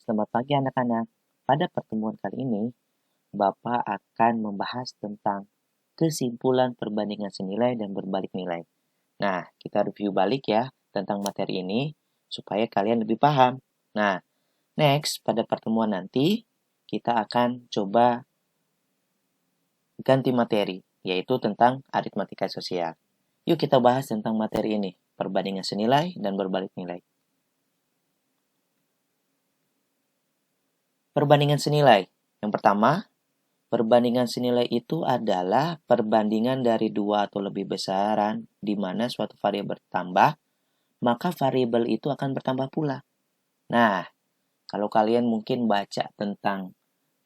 Selamat pagi anak-anak. Pada pertemuan kali ini, Bapak akan membahas tentang kesimpulan perbandingan senilai dan berbalik nilai. Nah, kita review balik ya tentang materi ini supaya kalian lebih paham. Nah, next pada pertemuan nanti kita akan coba ganti materi, yaitu tentang aritmatika sosial. Yuk kita bahas tentang materi ini, perbandingan senilai dan berbalik nilai. Perbandingan senilai. Yang pertama, perbandingan senilai itu adalah perbandingan dari dua atau lebih besaran di mana suatu variabel bertambah, maka variabel itu akan bertambah pula. Nah, kalau kalian mungkin baca tentang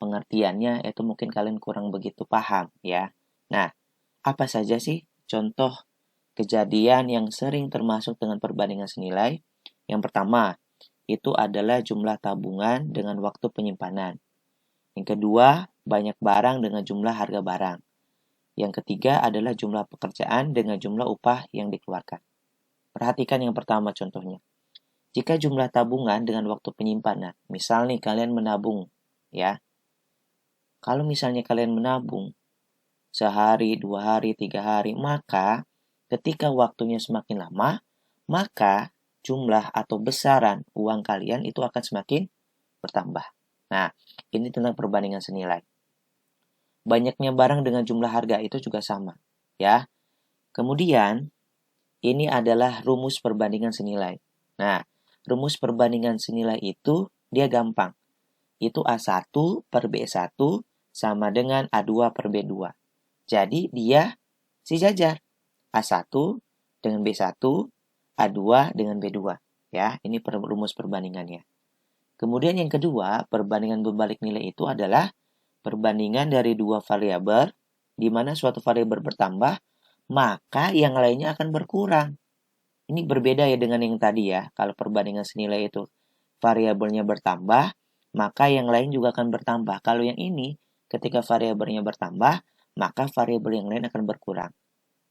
pengertiannya, itu mungkin kalian kurang begitu paham ya. Nah, apa saja sih contoh kejadian yang sering termasuk dengan perbandingan senilai? Yang pertama, itu adalah jumlah tabungan dengan waktu penyimpanan. Yang kedua, banyak barang dengan jumlah harga barang. Yang ketiga adalah jumlah pekerjaan dengan jumlah upah yang dikeluarkan. Perhatikan yang pertama contohnya. Jika jumlah tabungan dengan waktu penyimpanan, misal nih kalian menabung, ya. Kalau misalnya kalian menabung sehari, 2 hari, 3 hari, maka ketika waktunya semakin lama, maka jumlah atau besaran uang kalian itu akan semakin bertambah. Nah, ini tentang perbandingan senilai. Banyaknya barang dengan jumlah harga itu juga sama, ya. Kemudian, ini adalah rumus perbandingan senilai. Nah, rumus perbandingan senilai itu dia gampang. Itu A1 per B1 sama dengan A2 per B2. Jadi, dia sejajar. A1 dengan B1, A2 dengan B2. Ya, ini rumus perbandingannya. Kemudian yang kedua, perbandingan berbalik nilai itu adalah perbandingan dari dua variabel, di mana suatu variabel bertambah, maka yang lainnya akan berkurang. Ini berbeda ya dengan yang tadi ya. Kalau perbandingan senilai itu variabelnya bertambah, maka yang lain juga akan bertambah. Kalau yang ini, ketika variabelnya bertambah, maka variabel yang lain akan berkurang.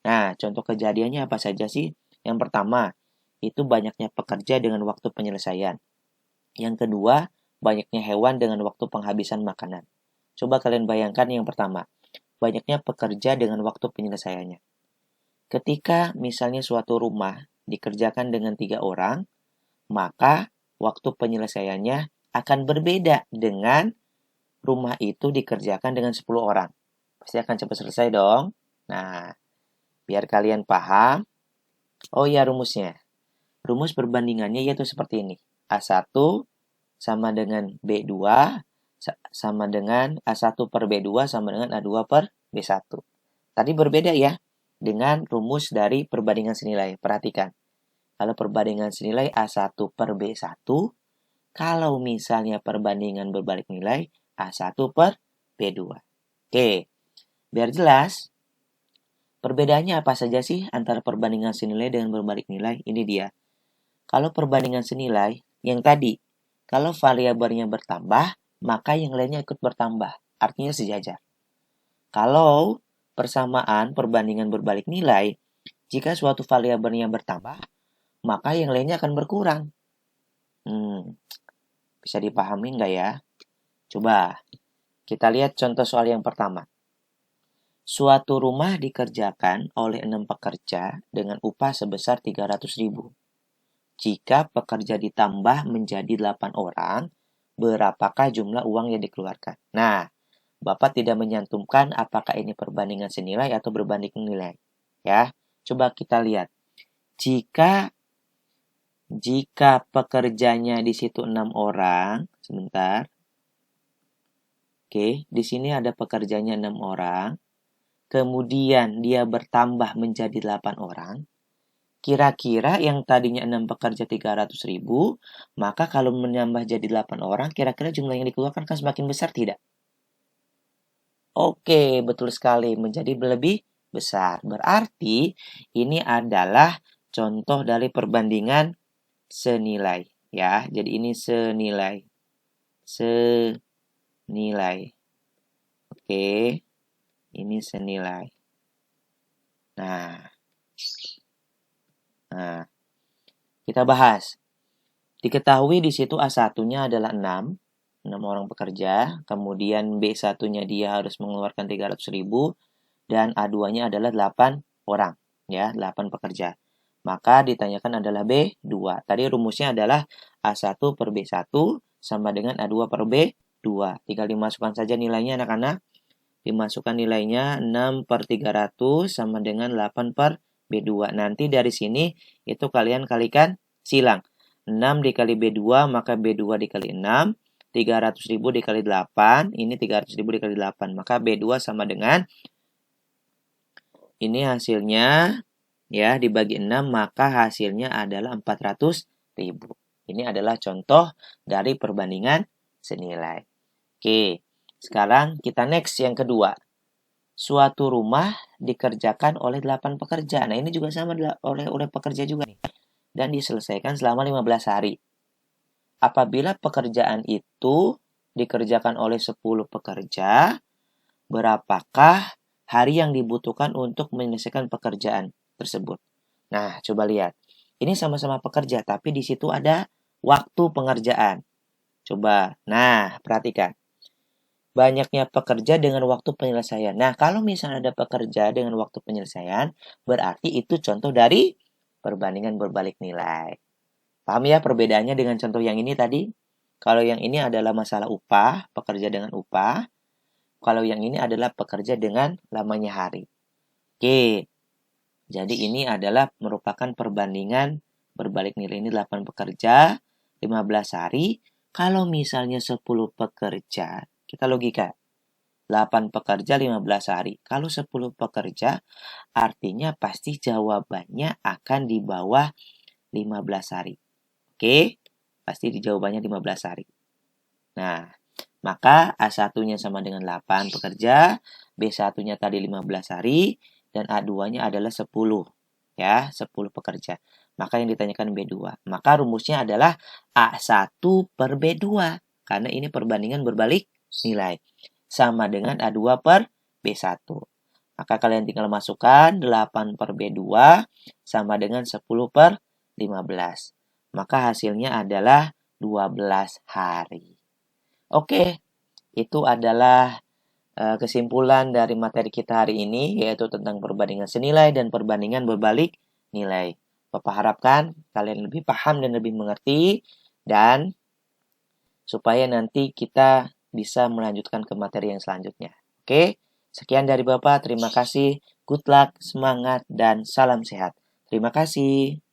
Nah, contoh kejadiannya apa saja sih? Yang pertama, itu banyaknya pekerja dengan waktu penyelesaian. Yang kedua, banyaknya hewan dengan waktu penghabisan makanan. Coba kalian bayangkan yang pertama, banyaknya pekerja dengan waktu penyelesaiannya. Ketika misalnya suatu rumah dikerjakan dengan 3 orang, maka waktu penyelesaiannya akan berbeda dengan rumah itu dikerjakan dengan 10 orang. Pasti akan cepat selesai dong. Nah, biar kalian paham, oh ya rumusnya. Rumus perbandingannya yaitu seperti ini. A1 sama dengan B2 sama dengan A1 per B2 sama dengan A2 per B1. Tadi berbeda ya dengan rumus dari perbandingan senilai. Perhatikan. Kalau perbandingan senilai A1 per B1, kalau misalnya perbandingan berbalik nilai A1 per B2. Oke, biar jelas, perbedaannya apa saja sih antara perbandingan senilai dengan berbalik nilai? Ini dia. Kalau perbandingan senilai, yang tadi, kalau variabelnya bertambah, maka yang lainnya ikut bertambah. Artinya sejajar. Kalau persamaan perbandingan berbalik nilai, jika suatu variabelnya bertambah, maka yang lainnya akan berkurang. Bisa dipahami nggak ya? Coba kita lihat contoh soal yang pertama. Suatu rumah dikerjakan oleh 6 pekerja dengan upah sebesar 300.000. Jika pekerja ditambah menjadi 8 orang, berapakah jumlah uang yang dikeluarkan? Nah, Bapak tidak menyantumkan apakah ini perbandingan senilai atau berbanding nilai. Ya, coba kita lihat. Jika pekerjanya di situ 6 orang, sebentar. Oke, di sini ada pekerjanya 6 orang. Kemudian dia bertambah menjadi 8 orang. Kira-kira yang tadinya 6 pekerja 300.000, maka kalau menambah jadi 8 orang, kira-kira jumlah yang dikeluarkan kan semakin besar tidak? Oke, betul sekali, menjadi lebih besar. Berarti ini adalah contoh dari perbandingan senilai. Ya, jadi ini senilai. Senilai. Oke, ini senilai. Nah, kita bahas. Diketahui di situ A1-nya adalah 6 orang pekerja, kemudian B1-nya dia harus mengeluarkan 300.000 dan A2-nya adalah 8 orang, ya, 8 pekerja. Maka ditanyakan adalah B2. Tadi rumusnya adalah A1 per B1 sama dengan A2 per B2. Tinggal dimasukkan saja nilainya anak-anak. Dimasukkan nilainya 6 per 300 sama dengan 8 per B2. Nanti dari sini itu kalian kalikan silang. 6 dikali B2 maka B2 dikali 6. 300.000 dikali 8. Ini 300.000 dikali 8. Maka B2 sama dengan, ini hasilnya, ya, dibagi 6 maka hasilnya adalah 400.000. Ini adalah contoh dari perbandingan senilai. Oke. Sekarang kita next yang kedua. Suatu rumah dikerjakan oleh 8 pekerja. Nah, ini juga sama oleh pekerja juga nih. Dan diselesaikan selama 15 hari. Apabila pekerjaan itu dikerjakan oleh 10 pekerja, berapakah hari yang dibutuhkan untuk menyelesaikan pekerjaan tersebut? Nah, coba lihat. Ini sama-sama pekerja, tapi di situ ada waktu pengerjaan. Coba. Nah, perhatikan. Banyaknya pekerja dengan waktu penyelesaian. Nah, kalau misalnya ada pekerja dengan waktu penyelesaian, berarti itu contoh dari perbandingan berbalik nilai. Paham ya perbedaannya dengan contoh yang ini tadi? Kalau yang ini adalah masalah upah, pekerja dengan upah. Kalau yang ini adalah pekerja dengan lamanya hari. Oke, jadi ini adalah merupakan perbandingan berbalik nilai. Ini 8 pekerja, 15 hari. Kalau misalnya 10 pekerja, kita logika. 8 pekerja 15 hari. Kalau 10 pekerja, artinya pasti jawabannya akan di bawah 15 hari. Oke? Pasti di jawabannya 15 hari. Nah, maka A1-nya sama dengan 8 pekerja, B1-nya tadi 15 hari, dan A2-nya adalah 10. Ya, 10 pekerja. Maka yang ditanyakan B2. Maka rumusnya adalah A1 per B2. Karena ini perbandingan berbalik nilai. Sama dengan A2 per B1. Maka kalian tinggal masukkan 8 per B2 sama dengan 10 per 15. Maka hasilnya adalah 12 hari. Oke, itu adalah kesimpulan dari materi kita hari ini, yaitu tentang perbandingan senilai dan perbandingan berbalik nilai. Bapak harapkan kalian lebih paham dan lebih mengerti, dan supaya nanti kita bisa melanjutkan ke materi yang selanjutnya. Oke, sekian dari Bapak. Terima kasih. Good luck, semangat, dan salam sehat. Terima kasih.